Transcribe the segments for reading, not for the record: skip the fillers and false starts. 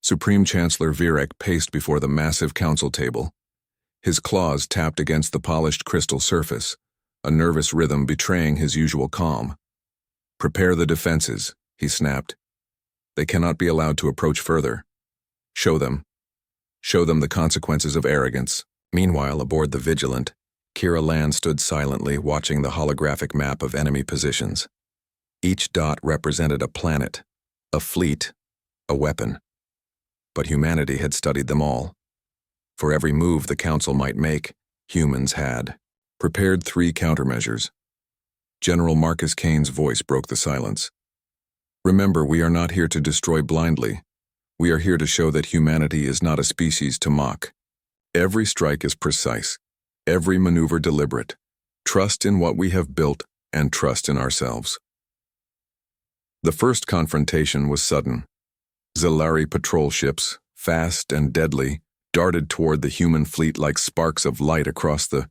Supreme Chancellor Virek paced before the massive council table. His claws tapped against the polished crystal surface, a nervous rhythm betraying his usual calm. "Prepare the defenses," he snapped. "They cannot be allowed to approach further. Show them the consequences of arrogance." Meanwhile, aboard the Vigilant, Kira Land stood silently watching the holographic map of enemy positions. Each dot represented a planet, a fleet, a weapon. But humanity had studied them all. For every move the Council might make, humans had prepared 3 countermeasures. General Marcus Kane's voice broke the silence. "Remember, we are not here to destroy blindly. We are here to show that humanity is not a species to mock. Every strike is precise, every maneuver deliberate. Trust in what we have built and trust in ourselves." The first confrontation was sudden. Zilari patrol ships, fast and deadly, darted toward the human fleet like sparks of light across the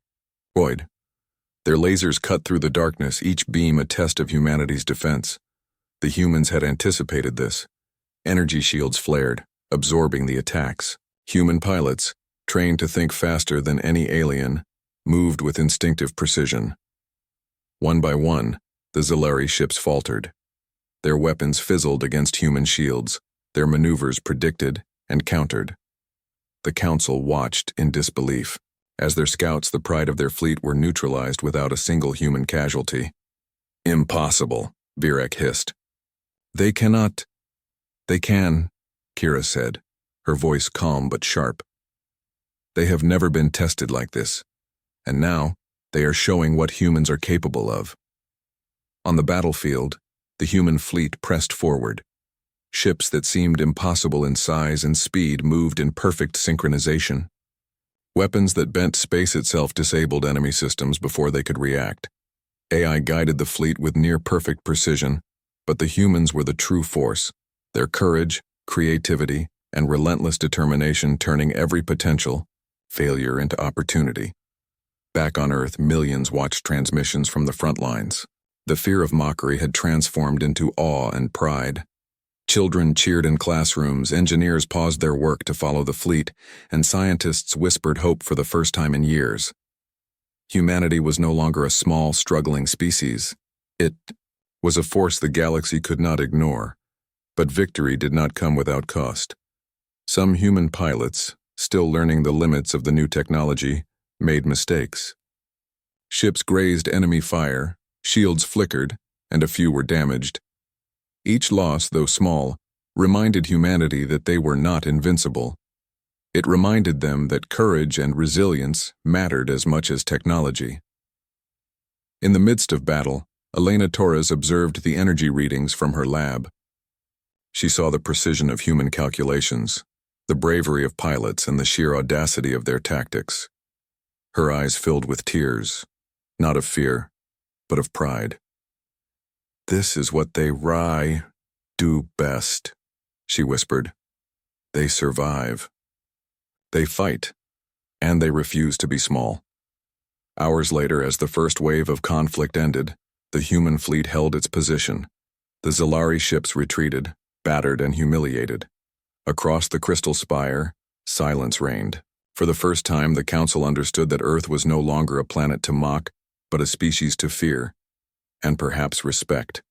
void. Their lasers cut through the darkness, each beam a test of humanity's defense. The humans had anticipated this. Energy shields flared, absorbing the attacks. Human pilots, trained to think faster than any alien, moved with instinctive precision. One by one, the Zilari ships faltered. Their weapons fizzled against human shields, their maneuvers predicted and countered. The Council watched in disbelief, as their scouts, the pride of their fleet, were neutralized without a single human casualty. "Impossible," Virek hissed. "They cannot." "They can," Kira said, her voice calm but sharp. "They have never been tested like this, and now they are showing what humans are capable of." On the battlefield, the human fleet pressed forward. Ships that seemed impossible in size and speed moved in perfect synchronization. Weapons that bent space itself disabled enemy systems before they could react. AI guided the fleet with near-perfect precision, but the humans were the true force, their courage, creativity, and relentless determination turning every potential failure into opportunity. Back on Earth, millions watched transmissions from the front lines. The fear of mockery had transformed into awe and pride. Children cheered in classrooms, engineers paused their work to follow the fleet, and scientists whispered hope for the first time in years. Humanity was no longer a small, struggling species. It was a force the galaxy could not ignore. But victory did not come without cost. Some human pilots, still learning the limits of the new technology, made mistakes. Ships grazed enemy fire, shields flickered, and a few were damaged. Each loss, though small, reminded humanity that they were not invincible. It reminded them that courage and resilience mattered as much as technology. In the midst of battle, Elena Torres observed the energy readings from her lab. She saw the precision of human calculations, the bravery of pilots, and the sheer audacity of their tactics. Her eyes filled with tears, not of fear, but of pride. "This is what they do best," she whispered. "They survive. They fight, and they refuse to be small." Hours later, as the first wave of conflict ended, the human fleet held its position. The Zilari ships retreated, battered and humiliated. Across the crystal spire, silence reigned. For the first time, the Council understood that Earth was no longer a planet to mock, but a species to fear, and perhaps respect.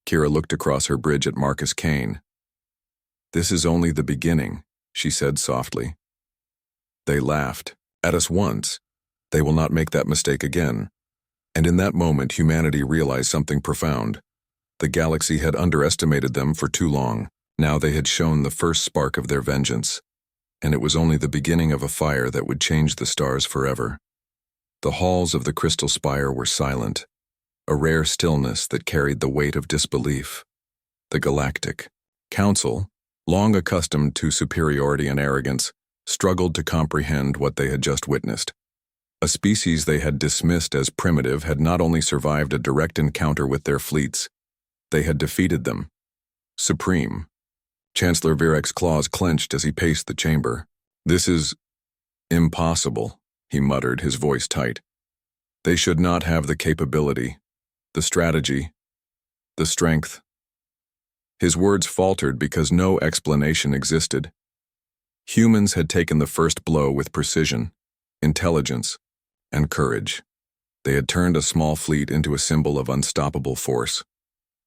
Kira looked across her bridge at Marcus Kane. "This is only the beginning," she said softly. "They laughed at us once. They will not make that mistake again." And in that moment, humanity realized something profound. The galaxy had underestimated them for too long. Now they had shown the first spark of their vengeance, and it was only the beginning of a fire that would change the stars forever. The halls of the crystal spire were silent, a rare stillness that carried the weight of disbelief. The Galactic Council, long accustomed to superiority and arrogance, struggled to comprehend what they had just witnessed. A species they had dismissed as primitive had not only survived a direct encounter with their fleets, they had defeated them. Supreme. Chancellor Virek's claws clenched as he paced the chamber. "This is impossible," he muttered, his voice tight. "They should not have the capability, the strategy, the strength." His words faltered because no explanation existed. Humans had taken the first blow with precision, intelligence, and courage. They had turned a small fleet into a symbol of unstoppable force.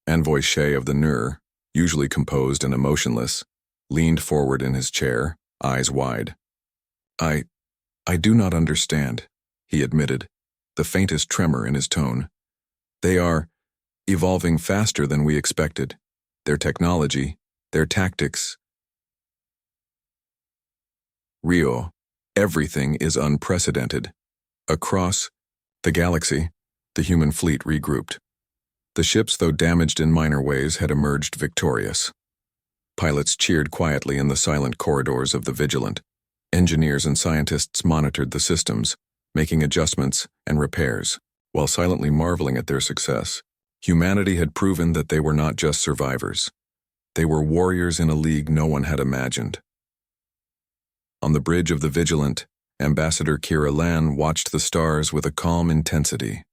Envoy Shea of the Nur, usually composed and emotionless, leaned forward in his chair, eyes wide. I do not understand, he admitted, the faintest tremor in his tone. They are evolving faster than we expected. Their technology, their tactics. Rio, everything is unprecedented. Across the galaxy, the human fleet regrouped. The ships, though damaged in minor ways, had emerged victorious. Pilots cheered quietly in the silent corridors of the Vigilant. Engineers and scientists monitored the systems, making adjustments and repairs. While silently marveling at their success, humanity had proven that they were not just survivors. They were warriors in a league no one had imagined. On the bridge of the Vigilant, Ambassador Kira Lan watched the stars with a calm intensity.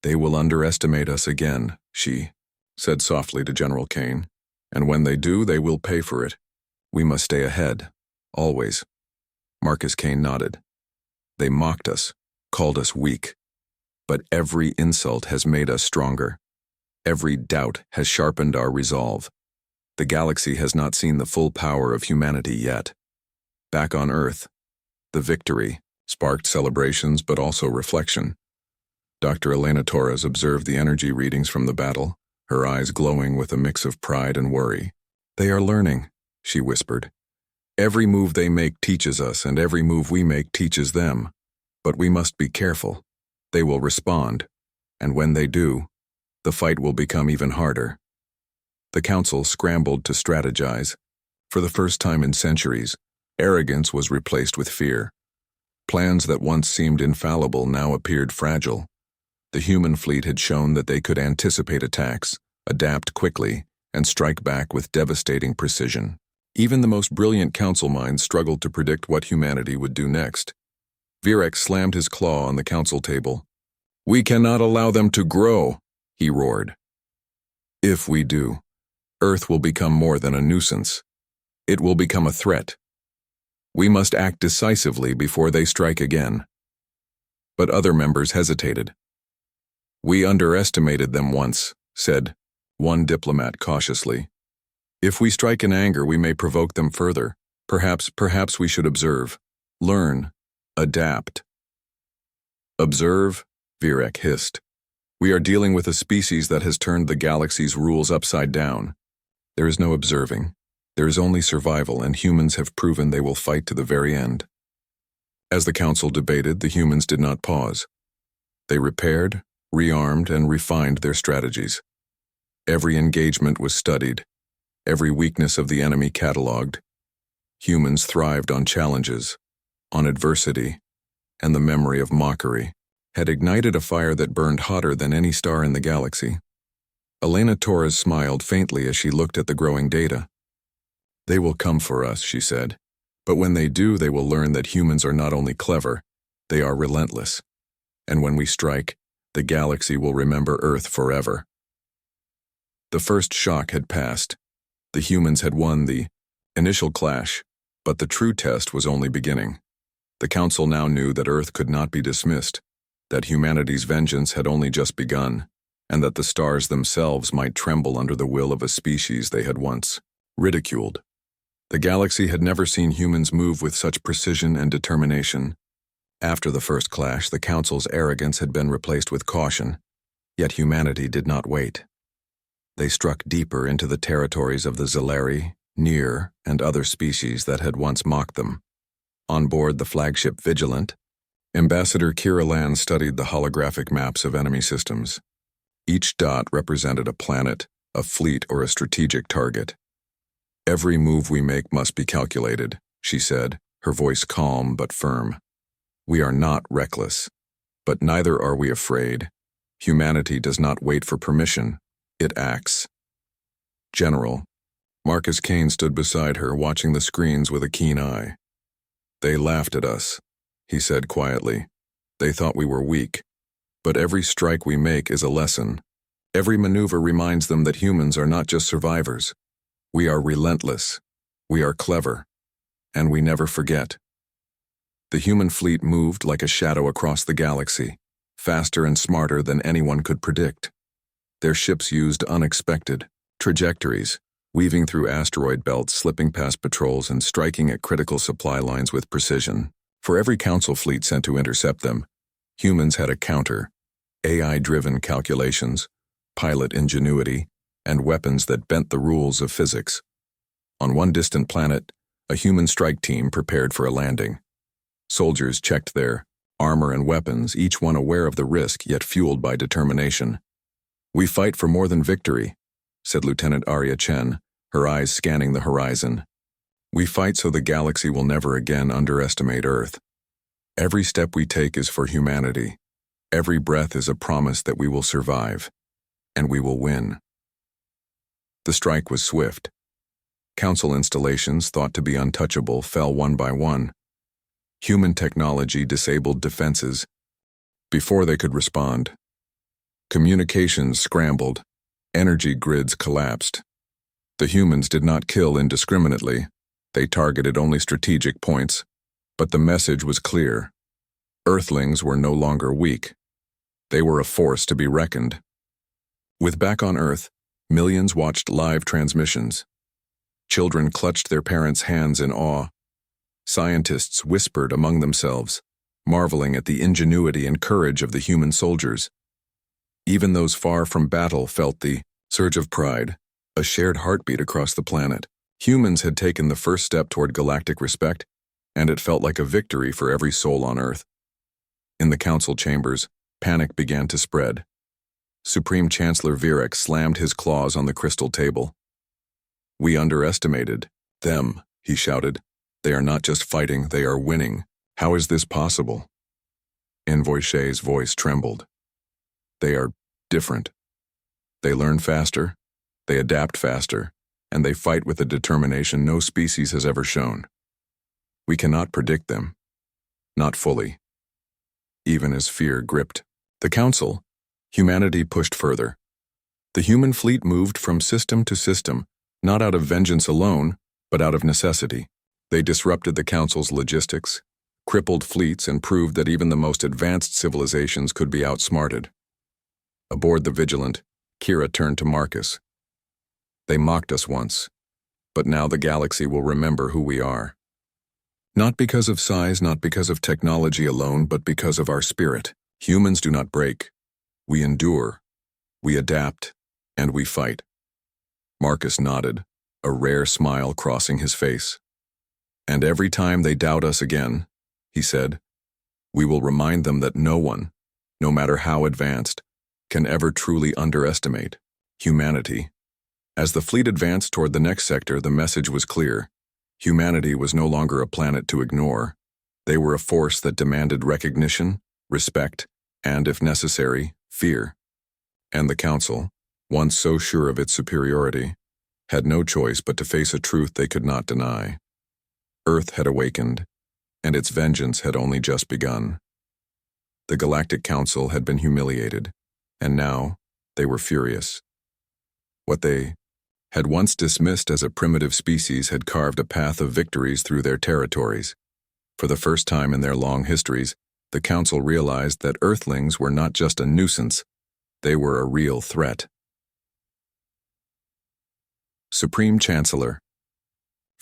They will underestimate us again, she said softly to General Kane. And when they do, they will pay for it. We must stay ahead, always. Marcus Kane nodded. They mocked us, called us weak. But every insult has made us stronger. Every doubt has sharpened our resolve. The galaxy has not seen the full power of humanity yet. Back on Earth, the victory sparked celebrations but also reflection. Dr. Elena Torres observed the energy readings from the battle, her eyes glowing with a mix of pride and worry. They are learning, she whispered. Every move they make teaches us, and every move we make teaches them. But we must be careful. They will respond, and when they do, the fight will become even harder. The council scrambled to strategize. For the first time in centuries, arrogance was replaced with fear. Plans that once seemed infallible now appeared fragile. The human fleet had shown that they could anticipate attacks, adapt quickly, and strike back with devastating precision. Even the most brilliant council minds struggled to predict what humanity would do next. Virek slammed his claw on the council table. We cannot allow them to grow, he roared. If we do, Earth will become more than a nuisance. It will become a threat. We must act decisively before they strike again. But other members hesitated. We underestimated them once, said one diplomat cautiously. If we strike in anger, we may provoke them further. Perhaps we should observe, learn, adapt. Observe, Virek hissed. We are dealing with a species that has turned the galaxy's rules upside down. There is no observing. There is only survival, and humans have proven they will fight to the very end. As the council debated, the humans did not pause. They repaired, rearmed, and refined their strategies. Every engagement was studied, every weakness of the enemy catalogued. Humans thrived on challenges, on adversity, and the memory of mockery had ignited a fire that burned hotter than any star in the galaxy. Elena Torres smiled faintly as she looked at the growing data. They will come for us, she said. But when they do, they will learn that humans are not only clever, they are relentless. And when we strike, the galaxy will remember Earth forever. The first shock had passed. The humans had won the initial clash, but the true test was only beginning. The council now knew that Earth could not be dismissed, that humanity's vengeance had only just begun, and that the stars themselves might tremble under the will of a species they had once ridiculed. The galaxy had never seen humans move with such precision and determination. After the first clash, the council's arrogance had been replaced with caution, yet humanity did not wait. They struck deeper into the territories of the Zeleri, Nier, and other species that had once mocked them. On board the flagship Vigilant, Ambassador Kira Lan studied the holographic maps of enemy systems. Each dot represented a planet, a fleet, or a strategic target. Every move we make must be calculated, she said, her voice calm but firm. We are not reckless, but neither are we afraid. Humanity does not wait for permission, it acts. General, Marcus Kane stood beside her, watching the screens with a keen eye. They laughed at us, he said quietly. They thought we were weak. But every strike we make is a lesson. Every maneuver reminds them that humans are not just survivors. We are relentless. We are clever. And we never forget. The human fleet moved like a shadow across the galaxy, faster and smarter than anyone could predict. Their ships used unexpected trajectories, weaving through asteroid belts, slipping past patrols, and striking at critical supply lines with precision. For every Council fleet sent to intercept them, humans had a counter, AI-driven calculations, pilot ingenuity, and weapons that bent the rules of physics. On one distant planet, a human strike team prepared for a landing. Soldiers checked their armor and weapons, each one aware of the risk yet fueled by determination. "We fight for more than victory," said Lieutenant Arya Chen, her eyes scanning the horizon. "We fight so the galaxy will never again underestimate Earth. Every step we take is for humanity. Every breath is a promise that we will survive, and we will win." The strike was swift. Council installations thought to be untouchable fell one by one. Human technology disabled defenses before they could respond. Communications scrambled. Energy grids collapsed. The humans did not kill indiscriminately. They targeted only strategic points. But the message was clear. Earthlings were no longer weak. They were a force to be reckoned. With Back on Earth, millions watched live transmissions. Children clutched their parents' hands in awe. Scientists whispered among themselves, marveling at the ingenuity and courage of the human soldiers. Even those far from battle felt the surge of pride, a shared heartbeat across the planet. Humans had taken the first step toward galactic respect, and it felt like a victory for every soul on Earth. In the council chambers, panic began to spread. Supreme Chancellor Virek slammed his claws on the crystal table. "We underestimated them," he shouted. "They are not just fighting, they are winning. How is this possible?" Envoy Shay's voice trembled. "They are different. They learn faster, they adapt faster, and they fight with a determination no species has ever shown. We cannot predict them. Not fully." Even as fear gripped the Council, humanity pushed further. The human fleet moved from system to system, not out of vengeance alone, but out of necessity. They disrupted the Council's logistics, crippled fleets, and proved that even the most advanced civilizations could be outsmarted. Aboard the Vigilant, Kira turned to Marcus. "They mocked us once, but now the galaxy will remember who we are. Not because of size, not because of technology alone, but because of our spirit. Humans do not break. We endure, we adapt, and we fight." Marcus nodded, a rare smile crossing his face. "And every time they doubt us again," he said, "we will remind them that no one, no matter how advanced, can ever truly underestimate humanity." As the fleet advanced toward the next sector, the message was clear. Humanity was no longer a planet to ignore. They were a force that demanded recognition, respect, and, if necessary, fear. And the Council, once so sure of its superiority, had no choice but to face a truth they could not deny. Earth had awakened, and its vengeance had only just begun. The Galactic Council had been humiliated, and now they were furious. What they had once dismissed as a primitive species had carved a path of victories through their territories. For the first time in their long histories, the Council realized that Earthlings were not just a nuisance, they were a real threat. Supreme Chancellor.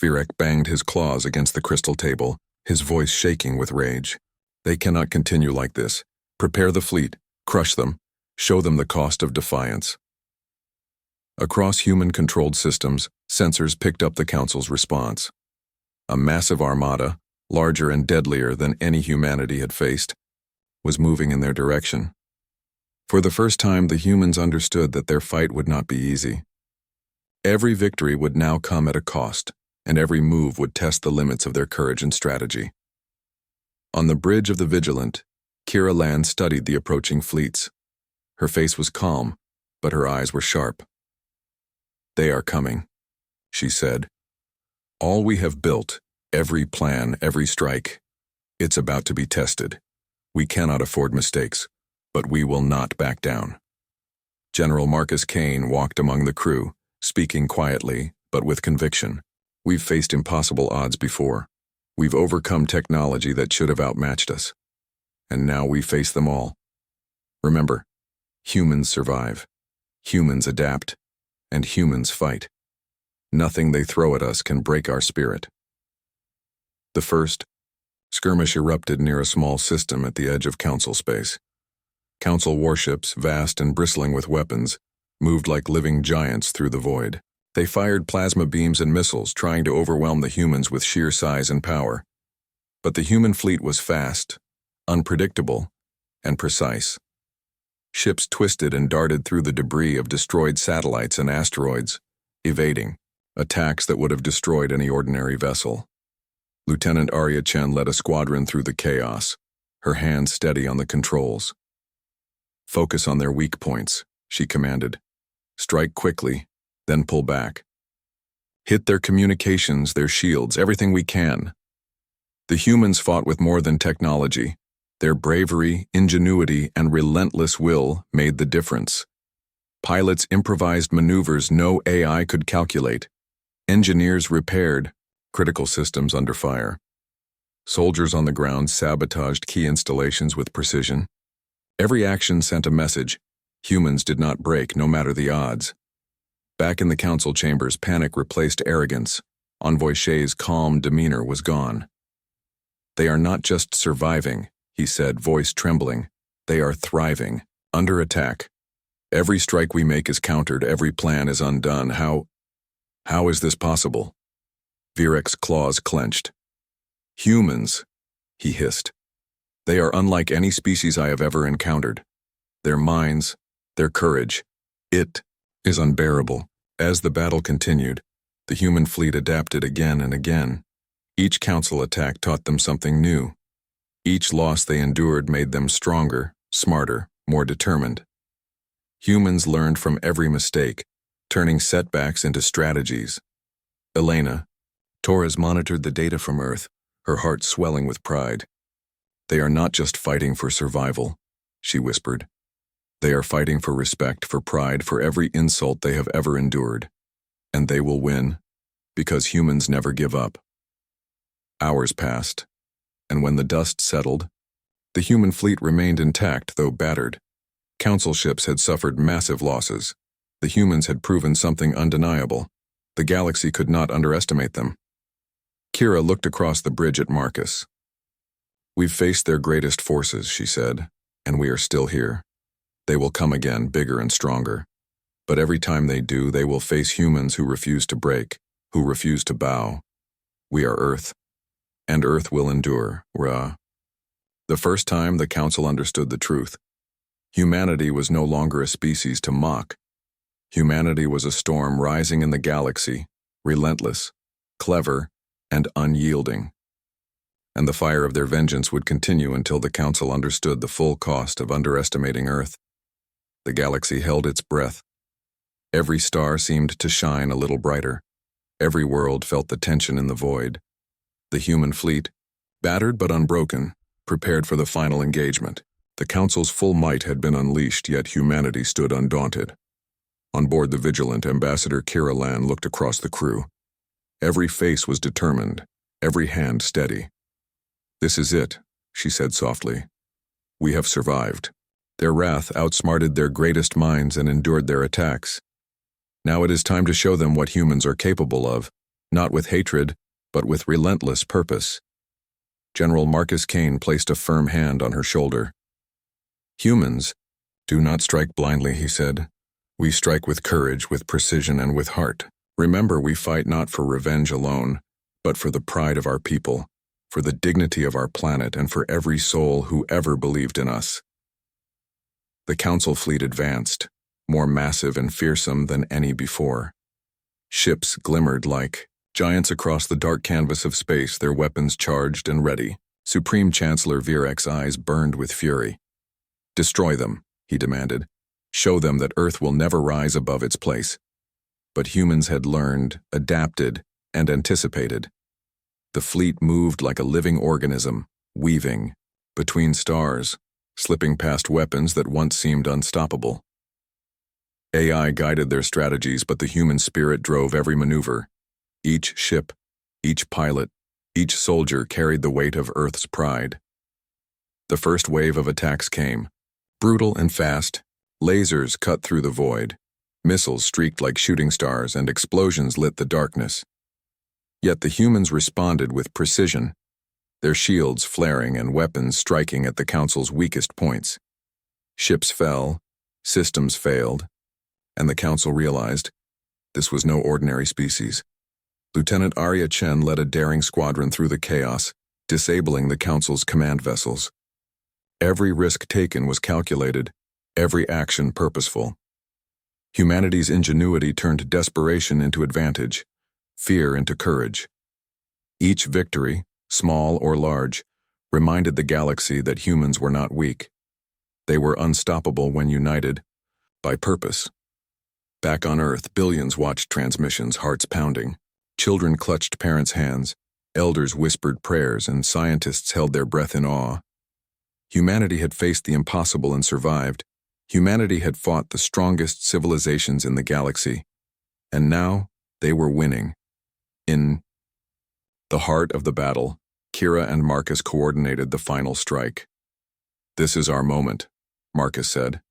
Virek banged his claws against the crystal table, his voice shaking with rage. "They cannot continue like this. Prepare the fleet, crush them, show them the cost of defiance." Across human-controlled systems, sensors picked up the Council's response. A massive armada, larger and deadlier than any humanity had faced, was moving in their direction. For the first time, the humans understood that their fight would not be easy. Every victory would now come at a cost, and every move would test the limits of their courage and strategy. On the bridge of the Vigilant, Kira Land studied the approaching fleets. Her face was calm, but her eyes were sharp. "They are coming," she said. "All we have built, every plan, every strike, it's about to be tested. We cannot afford mistakes, but we will not back down." General Marcus Kane walked among the crew, speaking quietly, but with conviction. We've faced impossible odds before. We've overcome technology that should have outmatched us. And now we face them all. Remember, humans survive, humans adapt, and humans fight. Nothing they throw at us can break our spirit. The first skirmish erupted near a small system at the edge of Council space. Council warships, vast and bristling with weapons, moved like living giants through the void. They fired plasma beams and missiles, trying to overwhelm the humans with sheer size and power. But the human fleet was fast, unpredictable, and precise. Ships twisted and darted through the debris of destroyed satellites and asteroids, evading attacks that would have destroyed any ordinary vessel. Lieutenant Arya Chen led a squadron through the chaos, her hands steady on the controls. "Focus on their weak points," she commanded. "Strike quickly, then pull back. Hit their communications, their shields, everything we can." The humans fought with more than technology. Their bravery, ingenuity, and relentless will made the difference. Pilots improvised maneuvers no AI could calculate. Engineers repaired critical systems under fire. Soldiers on the ground sabotaged key installations with precision. Every action sent a message. Humans did not break, no matter the odds. Back in the council chambers, panic replaced arrogance. Envoy Shay's calm demeanor was gone. "They are not just surviving," he said, voice trembling. "They are thriving, under attack. Every strike we make is countered, every plan is undone. How is this possible?" Virek's claws clenched. "Humans," he hissed. "They are unlike any species I have ever encountered. Their minds, their courage, it is unbearable." As the battle continued, the human fleet adapted again and again. Each council attack taught them something new. Each loss they endured made them stronger, smarter, more determined. Humans learned from every mistake, turning setbacks into strategies. Elena, Torres monitored the data from Earth, her heart swelling with pride. "They are not just fighting for survival," she whispered. "They are fighting for respect, for pride, for every insult they have ever endured. And they will win, because humans never give up." Hours passed, and when the dust settled, the human fleet remained intact, though battered. Council ships had suffered massive losses. The humans had proven something undeniable. The galaxy could not underestimate them. Kira looked across the bridge at Marcus. "We've faced their greatest forces," she said, "and we are still here. They will come again, bigger and stronger. But every time they do, they will face humans who refuse to break, who refuse to bow. We are Earth, and Earth will endure." The first time the Council understood the truth. Humanity was no longer a species to mock. Humanity was a storm rising in the galaxy, relentless, clever, and unyielding. And the fire of their vengeance would continue until the Council understood the full cost of underestimating Earth. The galaxy held its breath. Every star seemed to shine a little brighter. Every world felt the tension in the void. The human fleet, battered but unbroken, prepared for the final engagement. The Council's full might had been unleashed, yet humanity stood undaunted. On board the Vigilant, Ambassador Kira Lan looked across the crew. Every face was determined, every hand steady. "This is it," she said softly. "We have survived." Their wrath outsmarted their greatest minds and endured their attacks. Now it is time to show them what humans are capable of, not with hatred, but with relentless purpose. General Marcus Kane placed a firm hand on her shoulder. "Humans do not strike blindly," he said. "We strike with courage, with precision, and with heart. Remember, we fight not for revenge alone, but for the pride of our people, for the dignity of our planet, and for every soul who ever believed in us." The Council fleet advanced, more massive and fearsome than any before. Ships glimmered like giants across the dark canvas of space, their weapons charged and ready. Supreme Chancellor Virek's eyes burned with fury. "Destroy them," he demanded. "Show them that Earth will never rise above its place." But humans had learned, adapted, and anticipated. The fleet moved like a living organism, weaving between stars, slipping past weapons that once seemed unstoppable. AI guided their strategies, but the human spirit drove every maneuver. Each ship, each pilot, each soldier carried the weight of Earth's pride. The first wave of attacks came, brutal and fast. Lasers cut through the void. Missiles streaked like shooting stars, and explosions lit the darkness. Yet the humans responded with precision, their shields flaring and weapons striking at the Council's weakest points. Ships fell, systems failed, and the Council realized this was no ordinary species. Lieutenant Arya Chen led a daring squadron through the chaos, disabling the Council's command vessels. Every risk taken was calculated, every action purposeful. Humanity's ingenuity turned desperation into advantage, fear into courage. Each victory, small or large, reminded the galaxy that humans were not weak. They were unstoppable when united, by purpose. Back on Earth, billions watched transmissions, hearts pounding. Children clutched parents' hands, elders whispered prayers, and scientists held their breath in awe. Humanity had faced the impossible and survived. Humanity had fought the strongest civilizations in the galaxy, and now they were winning. In the heart of the battle, Kira and Marcus coordinated the final strike. "This is our moment," Marcus said.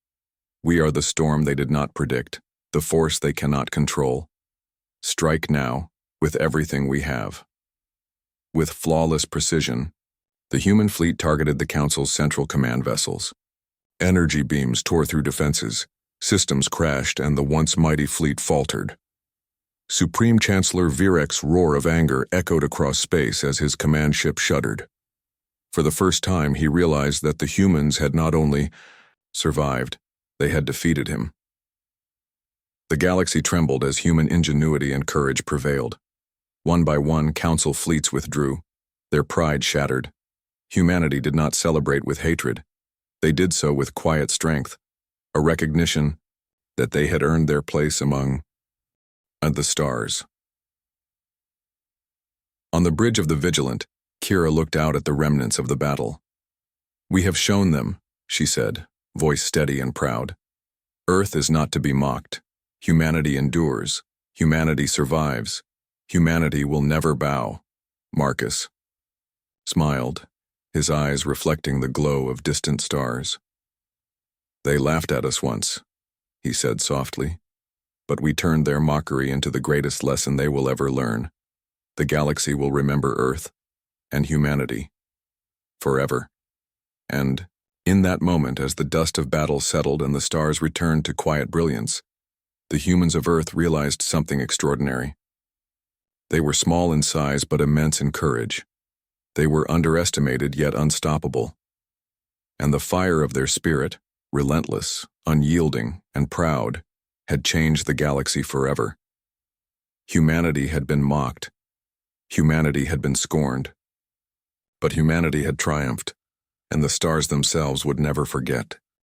"We are the storm they did not predict, the force they cannot control. Strike now, with everything we have." With flawless precision, the human fleet targeted the Council's central command vessels. Energy beams tore through defenses, systems crashed, and the once mighty fleet faltered. Supreme Chancellor Virek's roar of anger echoed across space as his command ship shuddered. For the first time, he realized that the humans had not only survived, they had defeated him. The galaxy trembled as human ingenuity and courage prevailed. One by one, Council fleets withdrew, their pride shattered. Humanity did not celebrate with hatred. They did so with quiet strength, a recognition that they had earned their place among the stars. On the bridge of the Vigilant, Kira looked out at the remnants of the battle. "We have shown them," she said, voice steady and proud. "Earth is not to be mocked. Humanity endures. Humanity survives. Humanity will never bow." Marcus smiled, his eyes reflecting the glow of distant stars. "They laughed at us once," he said softly, "but we turned their mockery into the greatest lesson they will ever learn. The galaxy will remember Earth and humanity forever." And in that moment, as the dust of battle settled and the stars returned to quiet brilliance, the humans of Earth realized something extraordinary. They were small in size but immense in courage. They were underestimated yet unstoppable. And the fire of their spirit, relentless, unyielding, and proud, had changed the galaxy forever. Humanity had been mocked. Humanity had been scorned. But humanity had triumphed, and the stars themselves would never forget.